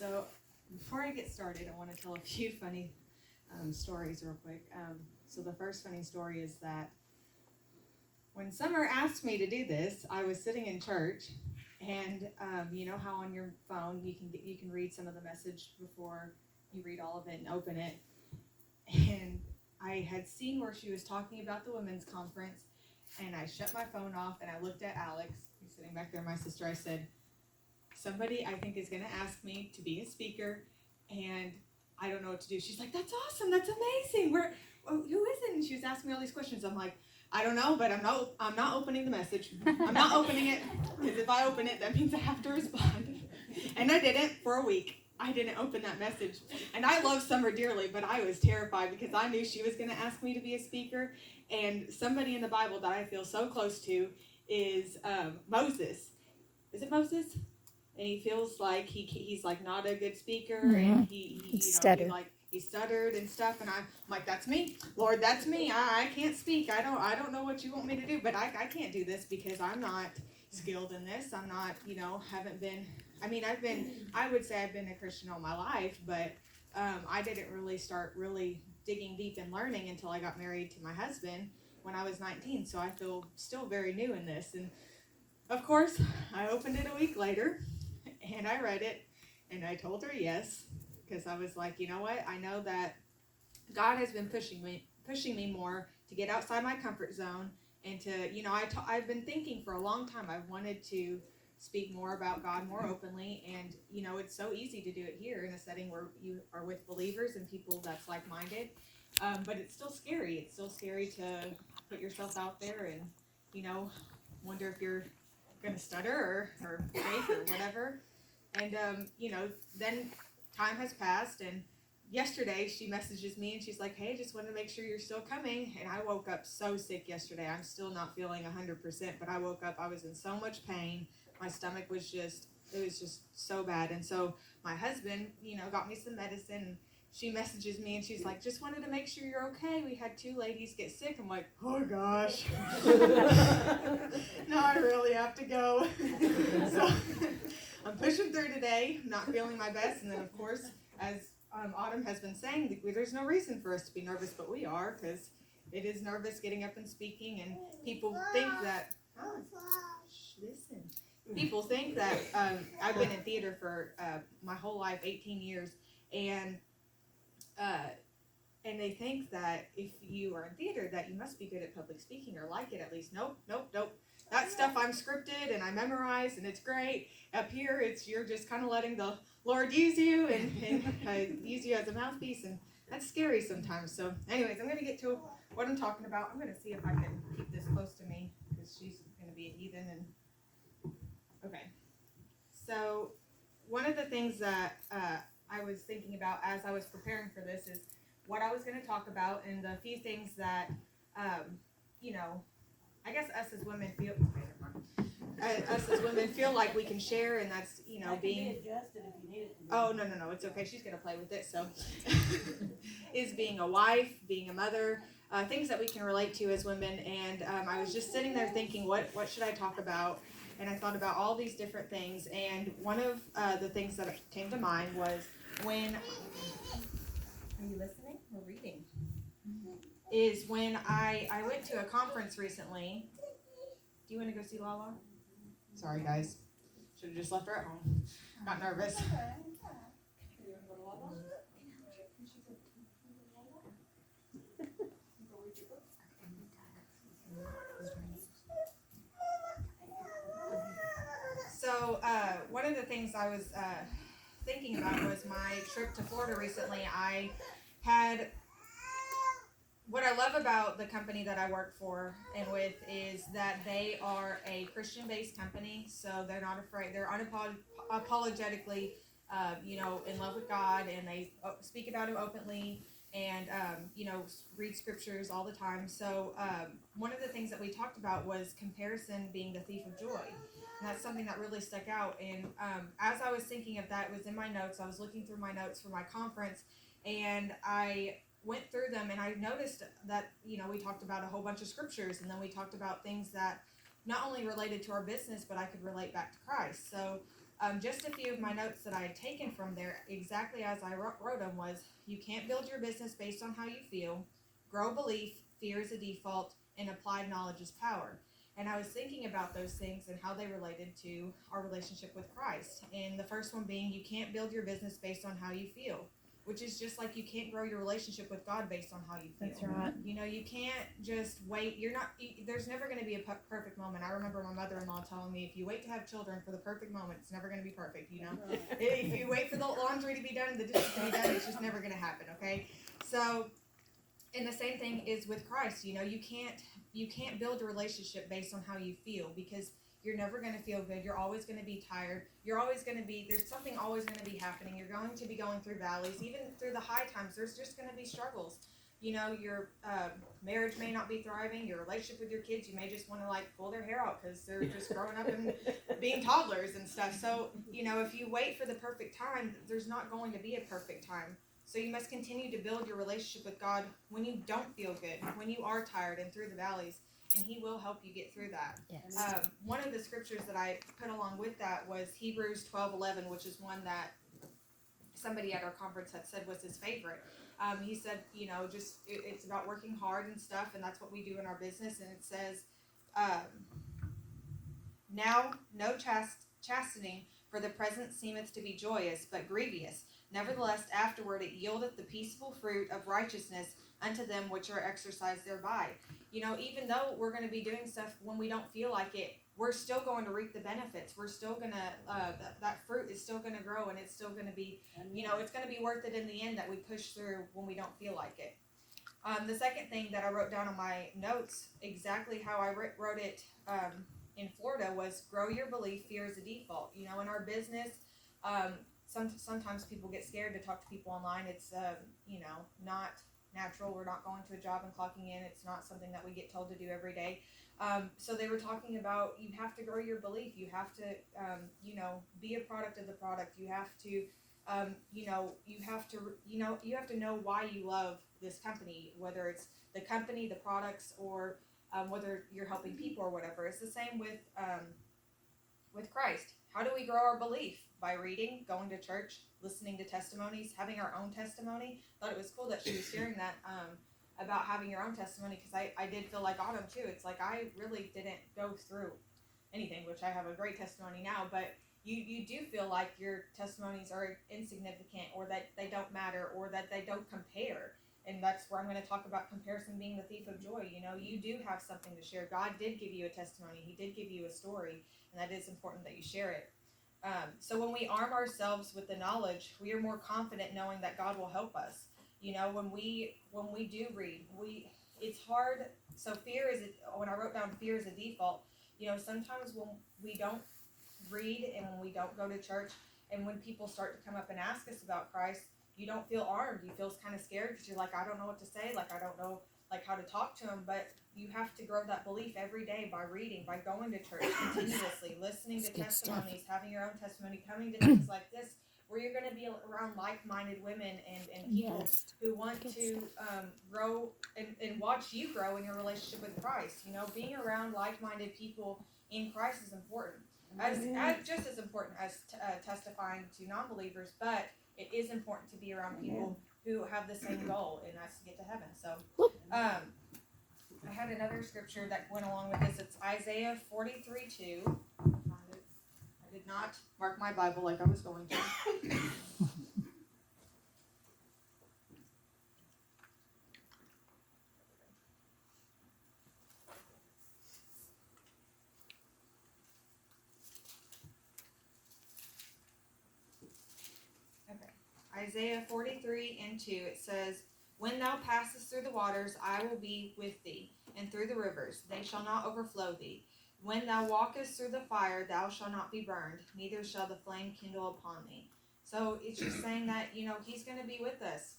So before I get started, I want to tell a few funny stories real quick. So the first funny story is that when Summer asked me to do this, I was sitting in church, and you know how on your phone you can read some of the message before you read all of it and open it. And I had seen where she was talking about the women's conference, and I shut my phone off and I looked at Alex, who's sitting back there, my sister. I said, somebody I think is going to ask me to be a speaker, and I don't know what to do. She's like, that's awesome, that's amazing. Who is it? And she was asking me all these questions. I'm like, I don't know, but I'm not opening the message. I'm not opening it, because if I open it, that means I have to respond. And I didn't for a week. I didn't open that message. And I love Summer dearly, but I was terrified because I knew she was going to ask me to be a speaker. And somebody in the Bible that I feel so close to is Moses. Is it Moses? And he feels like he's like not a good speaker, and he stuttered and stuff. And I'm like, that's me, Lord, that's me. I can't speak. I don't know what you want me to do, but I can't do this because I'm not skilled in this. I'm not, haven't been. I mean, I would say I've been a Christian all my life, but I didn't really start digging deep and learning until I got married to my husband when I was 19. So I feel still very new in this. And of course, I opened it a week later, and I read it, and I told her yes, because I was like, you know what? I know that God has been pushing me more to get outside my comfort zone, and to, I've been thinking for a long time. I've wanted to speak more about God more openly, and it's so easy to do it here in a setting where you are with believers and people that's like-minded, but it's still scary. It's still scary to put yourself out there and wonder if you're gonna stutter or fake or whatever. And then time has passed, and yesterday she messages me and she's like, hey, just wanted to make sure you're still coming. And I woke up so sick yesterday. I'm still not feeling 100%, but I woke up, I was in so much pain. My stomach was just so bad. And so my husband, got me some medicine. She messages me and she's like, just wanted to make sure you're okay. We had 2 ladies get sick. I'm like, oh gosh. Now I really have to go. So I'm pushing through today, not feeling my best. And then, of course, as Autumn has been saying, there's no reason for us to be nervous, but we are, because it is nervous getting up and speaking. And people think that, listen. People think that I've been in theater for my whole life, 18 years, and they think that if you are in theater that you must be good at public speaking or like it at least. Nope. That stuff I'm scripted and I memorize, and it's great. Up here, you're just kind of letting the Lord use you and use you as a mouthpiece, and that's scary sometimes. So anyways, I'm going to get to what I'm talking about. I'm going to see if I can keep this close to me, because she's going to be a heathen. And okay. So one of the things that I was thinking about as I was preparing for this is what I was going to talk about, and the few things that, I guess us as women feel like we can share, and that's, being adjusted if you need it to be. Oh, no, it's okay. She's going to play with it. So is being a wife, being a mother, things that we can relate to as women. And I was just sitting there thinking, what should I talk about? And I thought about all these different things. And one of the things that came to mind was when, are you listening or reading? Is when I went to a conference recently. Do you want to go see Lala? Sorry, guys. Should have just left her at home. Got nervous. So one of the things I was thinking about was my trip to Florida recently. I had, what I love about the company that I work for and with is that they are a Christian-based company, so they're not afraid. They're unapologetically, in love with God, and they speak about Him openly, and read scriptures all the time. So one of the things that we talked about was comparison being the thief of joy. And that's something that really stuck out. And as I was thinking of that, it was in my notes. I was looking through my notes for my conference, and I went through them, and I noticed that, we talked about a whole bunch of scriptures, and then we talked about things that not only related to our business, but I could relate back to Christ. So Just a few of my notes that I had taken from there, exactly as I wrote them, was you can't build your business based on how you feel, grow belief, fear is a default, and applied knowledge is power. And I was thinking about those things and how they related to our relationship with Christ. And the first one being, you can't build your business based on how you feel, which is just like you can't grow your relationship with God based on how you feel. That's right. You know, you can't just wait. There's never going to be a perfect moment. I remember my mother-in-law telling me, if you wait to have children for the perfect moment, it's never going to be perfect, you know? If you wait for the laundry to be done and the dishes to be done, it's just never going to happen, okay? So, and the same thing is with Christ. You know, you can't build a relationship based on how you feel, because you're never going to feel good. You're always going to be tired. There's something always going to be happening. You're going to be going through valleys. Even through the high times, there's just going to be struggles. You know, your marriage may not be thriving. Your relationship with your kids, you may just want to like pull their hair out because they're just growing up and being toddlers and stuff. So, you know, if you wait for the perfect time, there's not going to be a perfect time. So you must continue to build your relationship with God when you don't feel good, when you are tired and through the valleys, and He will help you get through that. Yes. One of the scriptures that I put along with that was Hebrews 12:11, which is one that somebody at our conference had said was his favorite. He said, you know, it's about working hard and stuff, and that's what we do in our business. And it says, now no chastening for the present seemeth to be joyous, but grievous. Nevertheless, afterward it yieldeth the peaceable fruit of righteousness unto them which are exercised thereby. You know, even though we're going to be doing stuff when we don't feel like it, we're still going to reap the benefits. We're still going to, that fruit is still going to grow, and it's still going to be, you know, it's going to be worth it in the end that we push through when we don't feel like it. The second thing that I wrote down on my notes, exactly how I wrote it in Florida, was grow your belief, fear is a default. You know, in our business, sometimes people get scared to talk to people online. It's, you know, not natural. We're not going to a job and clocking in. It's not something that we get told to do every day. So they were talking about, you have to grow your belief. You have to, you know, be a product of the product. You have to, you know, you have to know why you love this company, whether it's the company, the products, or whether you're helping people or whatever. It's the same with Christ. How do we grow our belief? By reading, going to church, listening to testimonies, having our own testimony. I thought it was cool that she was sharing that about having your own testimony, because I did feel like Autumn too. It's like I really didn't go through anything, which I have a great testimony now, but you do feel like your testimonies are insignificant, or that they don't matter, or that they don't compare. And that's where I'm going to talk about comparison being the thief of joy. You know, you do have something to share. God did give you a testimony. He did give you a story, and that is important that you share it. So when we arm ourselves with the knowledge, we are more confident knowing that God will help us. You know, when we do read, it's hard. So when I wrote down fear is a default, you know, sometimes when we don't read and when we don't go to church, and when people start to come up and ask us about Christ, you don't feel armed. You feel kind of scared because you're like, I don't know what to say. Like, I don't know like how to talk to him. But you have to grow that belief every day by reading, by going to church continuously, listening to testimonies, having your own testimony, coming to things like this, where you're going to be around like-minded women and people who want to grow and watch you grow in your relationship with Christ. You know, being around like-minded people in Christ is important. As just as important as testifying to non-believers, but it is important to be around people who have the same goal, and that's to get to heaven. So, I had another scripture that went along with this. It's Isaiah 43:2. I did not mark my Bible like I was going to. Isaiah 43:2, it says, when thou passest through the waters, I will be with thee, and through the rivers, they shall not overflow thee. When thou walkest through the fire, thou shalt not be burned, neither shall the flame kindle upon thee. So it's just saying that, you know, he's going to be with us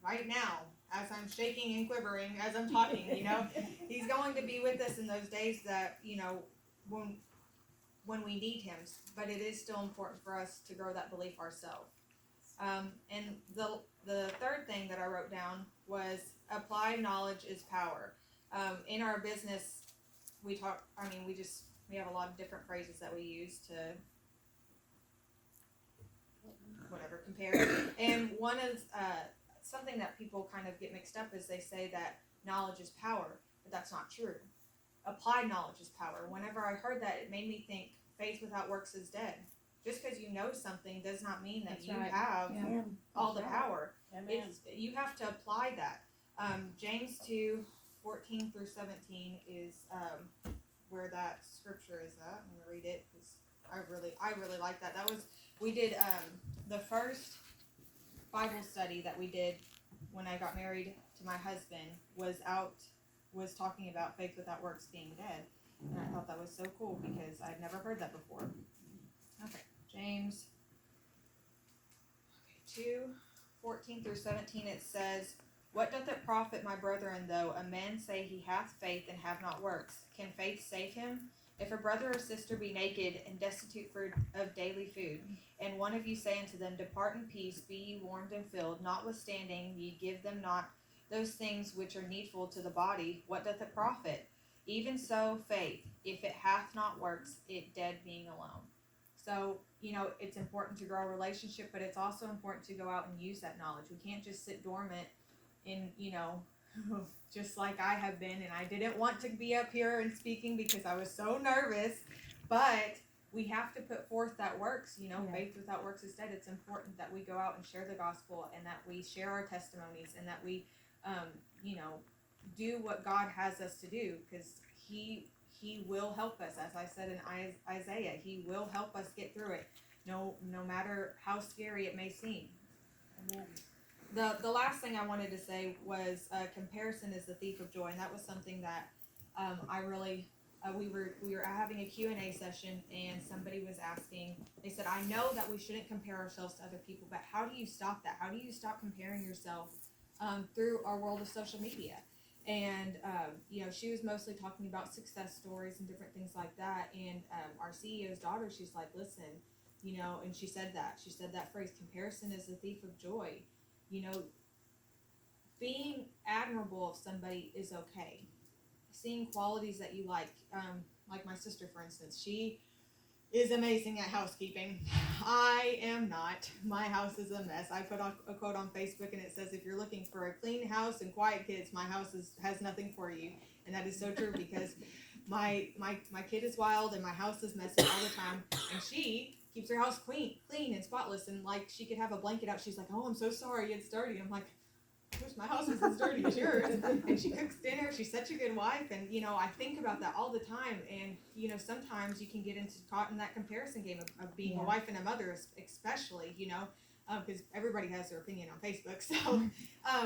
right now, as I'm shaking and quivering, as I'm talking, you know. He's going to be with us in those days that, you know, when we need him. But it is still important for us to grow that belief ourselves. And the third thing that I wrote down was applied knowledge is power. In our business, we have a lot of different phrases that we use compare. And one of something that people kind of get mixed up is they say that knowledge is power, but that's not true. Applied knowledge is power. Whenever I heard that, it made me think faith without works is dead. Just because you know something does not mean that That's you right. have Yeah. all the That's power. Amen. You have to apply that. James 2:14 through 17 is where that scripture is at. I'm gonna read it because I really like that. We did the first Bible study that we did when I got married to my husband was talking about faith without works being dead, and I thought that was so cool because I'd never heard that before. Okay, James 2:14 through 17, it says, "What doth it profit, my brethren, though a man say he hath faith and have not works? Can faith save him? If a brother or sister be naked and destitute of daily food, and one of you say unto them, Depart in peace, be ye warmed and filled, notwithstanding ye give them not those things which are needful to the body, what doth it profit? Even so faith, if it hath not works, it dead being alone." So, it's important to grow a relationship, but it's also important to go out and use that knowledge. We can't just sit dormant in, just like I have been, and I didn't want to be up here and speaking because I was so nervous, but we have to put forth that works, faith without works is dead. It's important that we go out and share the gospel, and that we share our testimonies, and that we, do what God has us to do, because He will help us. As I said in Isaiah, He will help us get through it, no matter how scary it may seem. Amen. The last thing I wanted to say was comparison is the thief of joy, and that was something that I really we were having a Q&A session, and somebody was asking. They said, "I know that we shouldn't compare ourselves to other people, but how do you stop that? How do you stop comparing yourself through our world of social media?" And she was mostly talking about success stories and different things like that. And our CEO's daughter, she's like, "Listen, and she said that phrase, comparison is the thief of joy. Being admirable of somebody is okay. Seeing qualities that you like my sister, for instance, she is amazing at housekeeping. I am not. My house is a mess. I put a quote on Facebook, and it says, "If you're looking for a clean house and quiet kids, my house has nothing for you." And that is so true, because my kid is wild and my house is messy all the time, and she keeps her house clean and spotless, and like she could have a blanket out. She's like, "Oh, I'm so sorry it's dirty." I'm like, "My house is as dirty as yours." And she cooks dinner. She's such a good wife. And, I think about that all the time. And, sometimes you can get caught in that comparison game of being a wife and a mother, especially, because everybody has their opinion on Facebook. So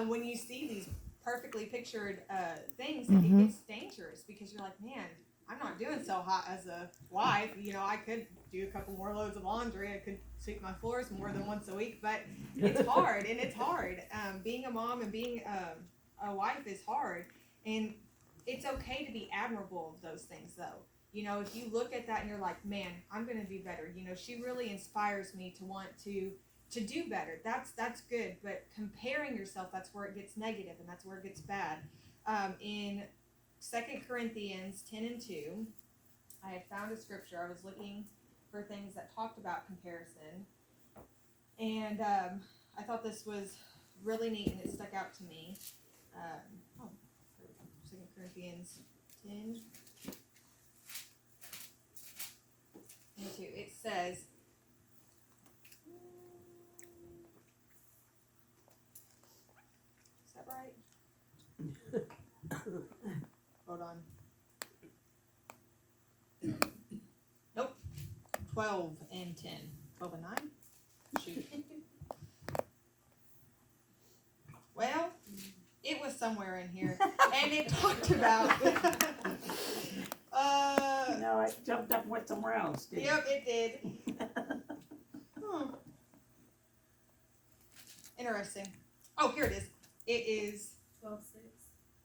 when you see these perfectly pictured things, it gets dangerous, because you're like, man, I'm not doing so hot as a wife. I could do a couple more loads of laundry. I could sweep my floors more than once a week, but it's hard, and it's hard. Being a mom and being a wife is hard, and it's okay to be admirable of those things, though. If you look at that and you're like, man, I'm going to do better. She really inspires me to want to do better. That's good, but comparing yourself, that's where it gets negative, and that's where it gets bad. In 2 Corinthians 10:2, I had found a scripture. I was looking for things that talked about comparison, and I thought this was really neat, and it stuck out to me. 2 Corinthians 10:2. It says, is that right? Hold on. Nope. 12 and 10. 12 and 9? Shoot. Well, it was somewhere in here. And it talked about... No, it jumped up and went somewhere else, didn't Yep, it did. Interesting. Oh, here it is. It is... 12:6.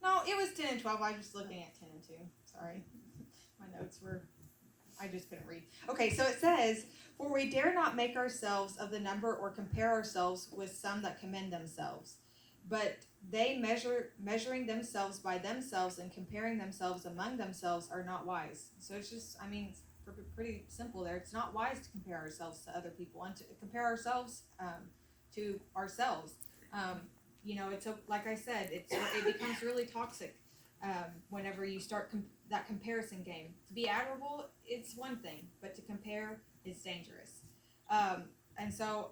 No, it was 10 and 12. I was just looking at 10 and 2. Sorry. My notes were... I just couldn't read. Okay, so it says, "For we dare not make ourselves of the number or compare ourselves with some that commend themselves. But they measuring themselves by themselves and comparing themselves among themselves are not wise." So it's just, it's pretty simple there. It's not wise to compare ourselves to other people and to compare ourselves to ourselves. You know, like I said, it becomes really toxic whenever you start that comparison game. To be admirable, it's one thing, but to compare is dangerous. And so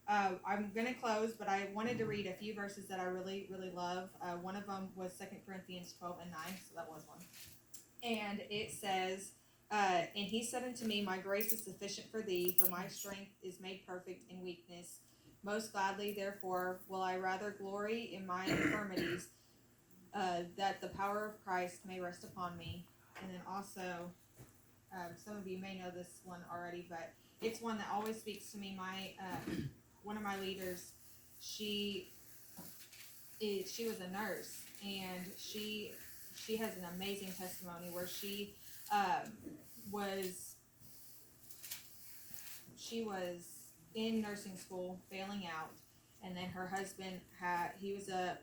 I'm going to close, but I wanted to read a few verses that I really, really love. One of them was 2 Corinthians 12:9, so that was one. And it says, and he said unto me, my grace is sufficient for thee, for my strength is made perfect in weakness. Most gladly, therefore, will I rather glory in my infirmities, that the power of Christ may rest upon me. And then also, some of you may know this one already, but it's one that always speaks to me. One of my leaders, she was a nurse, and she has an amazing testimony where she was in nursing school, failing out, and then her husband he was a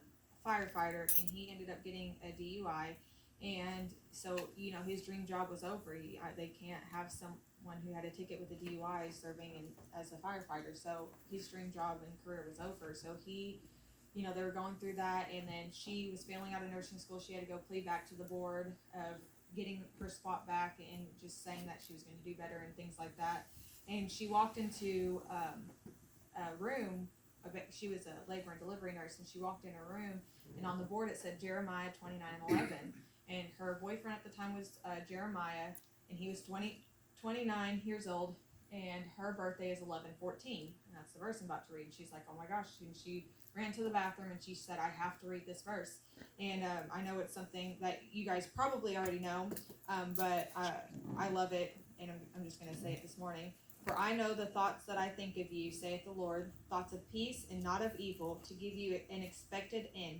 firefighter, and he ended up getting a DUI, and so, you know, his dream job was over. They can't have someone who had a ticket with a DUI serving as a firefighter, so his dream job and career was over. So he, you know, they were going through that, and then she was failing out of nursing school. She had to go plead back to the board of getting her spot back and just saying that she was going to do better and things like that. And she walked into a room. She was a labor and delivery nurse, and she walked in her room, and on the board it said Jeremiah 29:11, and her boyfriend at the time was Jeremiah, and he was 29 years old, and her birthday is 11/14, and that's the verse I'm about to read. She's like, oh my gosh, and she ran to the bathroom, and she said, I have to read this verse. And I know it's something that you guys probably already know, but I love it, and I'm just going to say it this morning. For I know the thoughts that I think of you, saith the Lord, thoughts of peace and not of evil, to give you an expected end.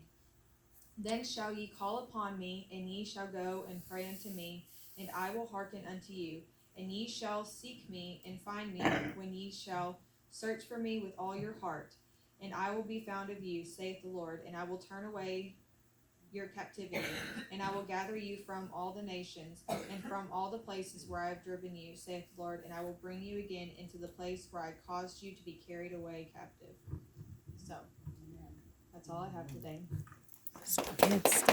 Then shall ye call upon me, and ye shall go and pray unto me, and I will hearken unto you. And ye shall seek me and find me, when ye shall search for me with all your heart. And I will be found of you, saith the Lord, and I will turn away your captivity, and I will gather you from all the nations, and from all the places where I have driven you, saith the Lord, and I will bring you again into the place where I caused you to be carried away captive. So, that's all I have today. Good stuff.